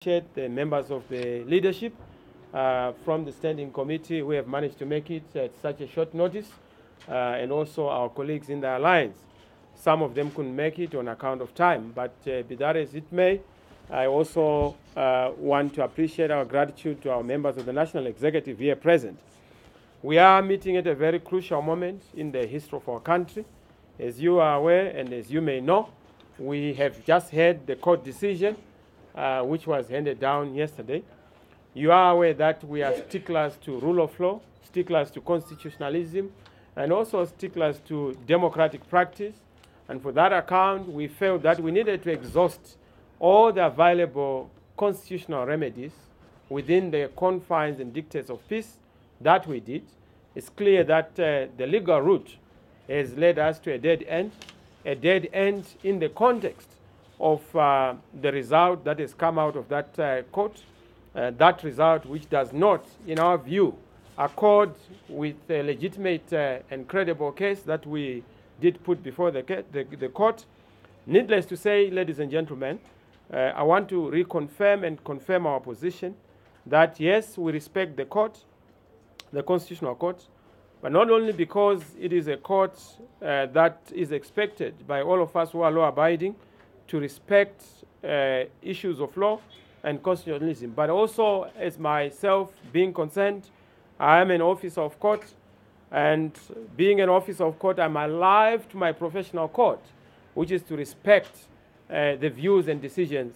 Appreciate the members of the leadership from the standing committee who have managed to make it at such a short notice, and also our colleagues in the alliance. Some of them couldn't make it on account of time, but be that as it may, I also want to appreciate our gratitude to our members of the National Executive here present. We are meeting at a very crucial moment in the history of our country. As you are aware, and as you may know, we have just had the court decision which was handed down yesterday. You are aware that we are sticklers to rule of law, sticklers to constitutionalism, and also sticklers to democratic practice. And for that account, we felt that we needed to exhaust all the available constitutional remedies within the confines and dictates of peace. That we did. It's clear that the legal route has led us to a dead end in the context of the result that has come out of that court, that result which does not, in our view, accord with a legitimate and credible case that we did put before the court. Needless to say, ladies and gentlemen, I want to reconfirm and confirm our position that yes, we respect the court, the Constitutional Court, but not only because it is a court that is expected by all of us who are law-abiding to respect issues of law and constitutionalism, but also as myself being concerned, I am an officer of court, and being an officer of court, I'm alive to my professional court, which is to respect the views and decisions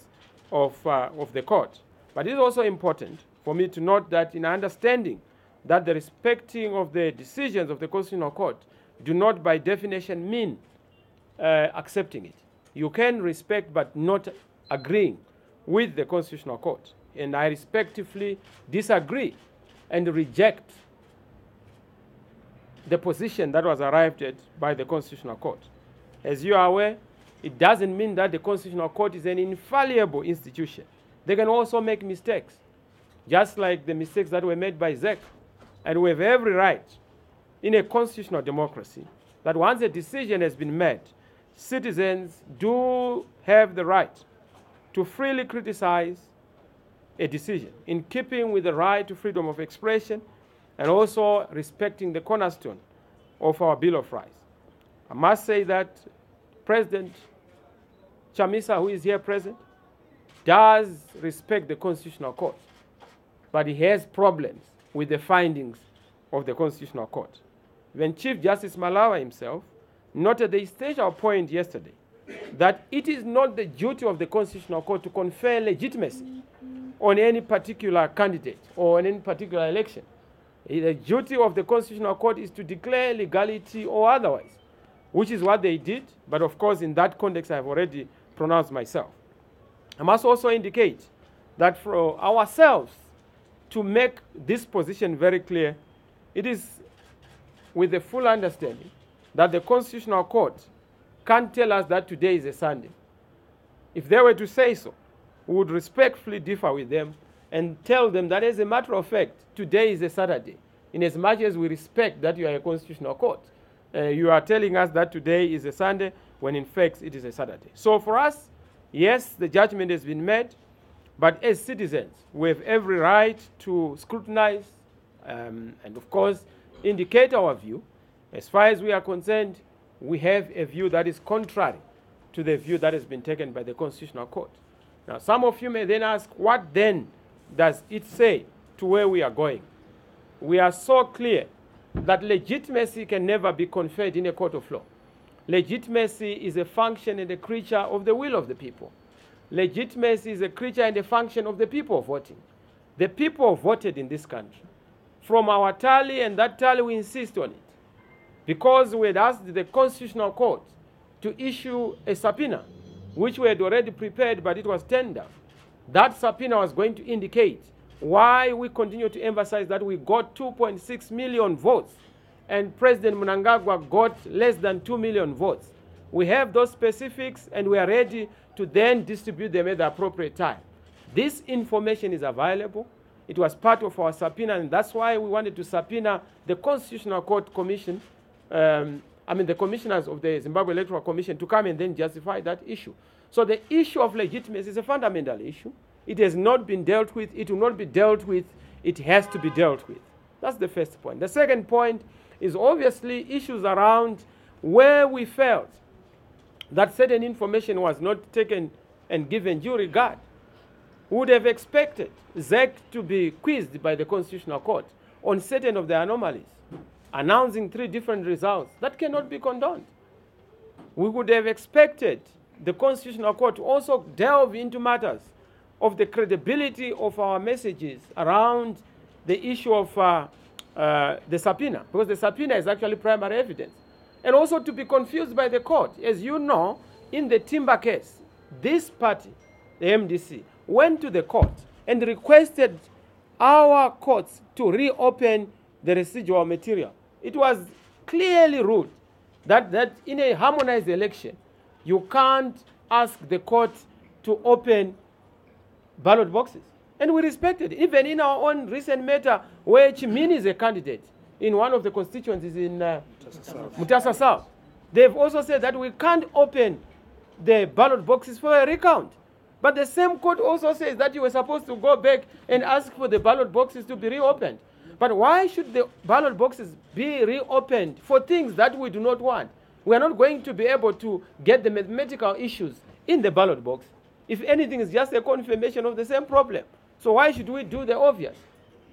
of the court. But it is also important for me to note that in understanding that the respecting of the decisions of the Constitutional Court do not by definition mean accepting it. You can respect but not agreeing with the Constitutional Court. And I respectively disagree and reject the position that was arrived at by the Constitutional Court. As you are aware, it doesn't mean that the Constitutional Court is an infallible institution. They can also make mistakes, just like the mistakes that were made by ZEC. And we have every right in a constitutional democracy that once a decision has been made, citizens do have the right to freely criticize a decision in keeping with the right to freedom of expression and also respecting the cornerstone of our Bill of Rights. I must say that President Chamisa, who is here present, does respect the Constitutional Court, but he has problems with the findings of the Constitutional Court. When Chief Justice Malawa himself noted the essential point yesterday that it is not the duty of the Constitutional Court to confer legitimacy on any particular candidate or on any particular election. The duty of the Constitutional Court is to declare legality or otherwise, which is what they did. But of course, in that context, I have already pronounced myself. I must also indicate that for ourselves to make this position very clear, it is with the full understanding that the Constitutional Court can't tell us that today is a Sunday. If they were to say so, we would respectfully differ with them and tell them that as a matter of fact, today is a Saturday. In as much as we respect that you are a Constitutional Court, you are telling us that today is a Sunday when in fact it is a Saturday. So for us, yes, the judgment has been made, but as citizens, we have every right to scrutinize and of course indicate our view. As far as we are concerned, we have a view that is contrary to the view that has been taken by the Constitutional Court. Now, some of you may then ask, what then does it say to where we are going? We are so clear that legitimacy can never be conferred in a court of law. Legitimacy is a function and a creature of the will of the people. Legitimacy is a creature and a function of the people voting. The people voted in this country. From our tally, and that tally we insist on it, because we had asked the Constitutional Court to issue a subpoena, which we had already prepared, but it was turned down. That subpoena was going to indicate why we continue to emphasize that we got 2.6 million votes and President Mnangagwa got less than 2 million votes. We have those specifics and we are ready to then distribute them at the appropriate time. This information is available. It was part of our subpoena, and that's why we wanted to subpoena the Constitutional Court Commission, the commissioners of the Zimbabwe Electoral Commission to come and then justify that issue. So the issue of legitimacy is a fundamental issue. It has not been dealt with. It will not be dealt with. It has to be dealt with. That's the first point. The second point is obviously issues around where we felt that certain information was not taken and given due regard. We would have expected ZEC to be quizzed by the Constitutional Court on certain of the anomalies, announcing 3 different results. That cannot be condoned. We would have expected the Constitutional Court to also delve into matters of the credibility of our messages around the issue of the subpoena, because the subpoena is actually primary evidence. And also to be confused by the court. As you know, in the timber case, this party, the MDC, went to the court and requested our courts to reopen the residual material. It was clearly ruled that in a harmonized election, you can't ask the court to open ballot boxes. And we respected it. Even in our own recent matter, where Chimini is a candidate in one of the constituencies in Mutasa South, they've also said that we can't open the ballot boxes for a recount. But the same court also says that you were supposed to go back and ask for the ballot boxes to be reopened. But why should the ballot boxes be reopened for things that we do not want? We are not going to be able to get the mathematical issues in the ballot box. If anything, it's just a confirmation of the same problem. So why should we do the obvious?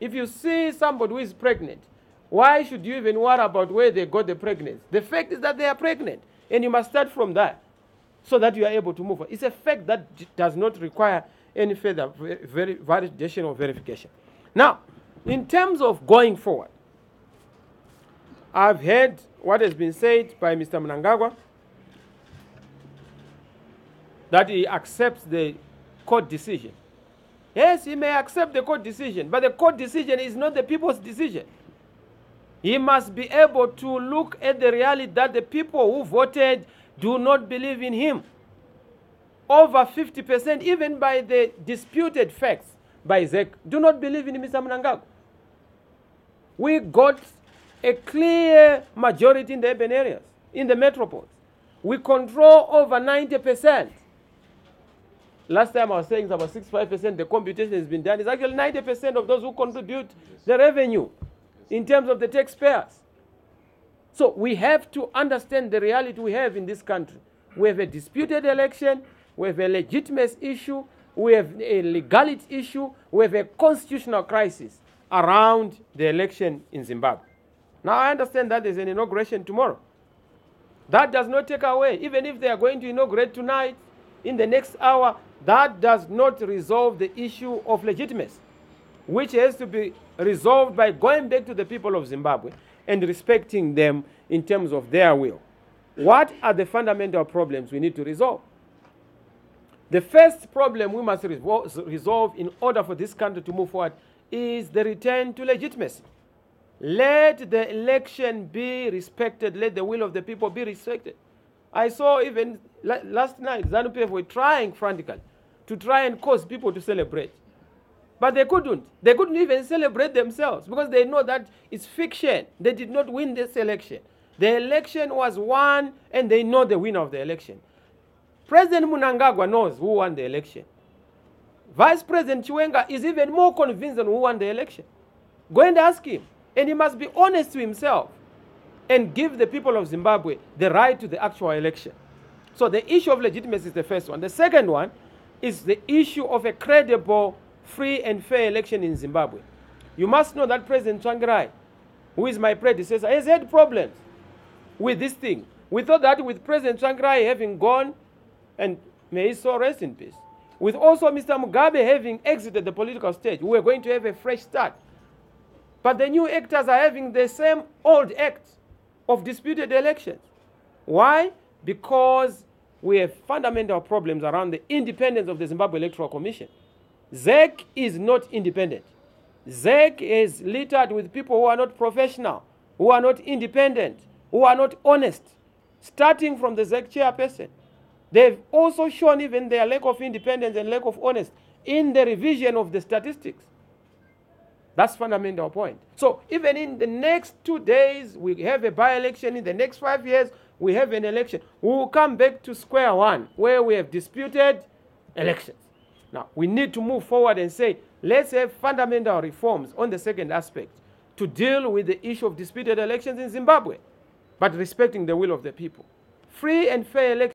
If you see somebody who is pregnant, why should you even worry about where they got the pregnancy? The fact is that they are pregnant, and you must start from that so that you are able to move on. It's a fact that does not require any further validation or verification. Now, in terms of going forward, I've heard what has been said by Mr. Mnangagwa, that he accepts the court decision. Yes, he may accept the court decision, but the court decision is not the people's decision. He must be able to look at the reality that the people who voted do not believe in him. Over 50%, even by the disputed facts by ZEC, do not believe in Mr. Mnangagwa. We got a clear majority in the urban areas, in the metropoles. We control over 90%. Last time I was saying it's about 65%, the computation has been done. It's actually 90% of those who contribute the revenue in terms of the taxpayers. So we have to understand the reality we have in this country. We have a disputed election, we have a legitimacy issue, we have a legality issue, we have a constitutional crisis around the election in Zimbabwe. Now I understand that there's an inauguration tomorrow. That does not take away, even if they are going to inaugurate tonight, in the next hour, that does not resolve the issue of legitimacy, which has to be resolved by going back to the people of Zimbabwe and respecting them in terms of their will. What are the fundamental problems we need to resolve? The first problem we must resolve in order for this country to move forward is the return to legitimacy. Let the election be respected. Let the will of the people be respected. I saw even last night, ZANU-PF were trying frantically to try and cause people to celebrate. But they couldn't. They couldn't even celebrate themselves because they know that it's fiction. They did not win this election. The election was won, and they know the winner of the election. President Mnangagwa knows who won the election. Vice President Chiwenga is even more convinced on who won the election. Go and ask him. And he must be honest to himself and give the people of Zimbabwe the right to the actual election. So the issue of legitimacy is the first one. The second one is the issue of a credible, free and fair election in Zimbabwe. You must know that President Tsvangirai, who is my predecessor, has had problems with this thing. We thought that with President Tsvangirai having gone, and may his soul rest in peace, with also Mr. Mugabe having exited the political stage, we were going to have a fresh start. But the new actors are having the same old act of disputed elections. Why? Because we have fundamental problems around the independence of the Zimbabwe Electoral Commission. ZEC is not independent. ZEC is littered with people who are not professional, who are not independent, who are not honest, starting from the ZEC chairperson. They've also shown even their lack of independence and lack of honesty in the revision of the statistics. That's fundamental point. So even in the next 2 days, we have a by-election. In the next 5 years, we have an election. We will come back to square one, where we have disputed elections. Now, we need to move forward and say, let's have fundamental reforms on the second aspect to deal with the issue of disputed elections in Zimbabwe, but respecting the will of the people. Free and fair elections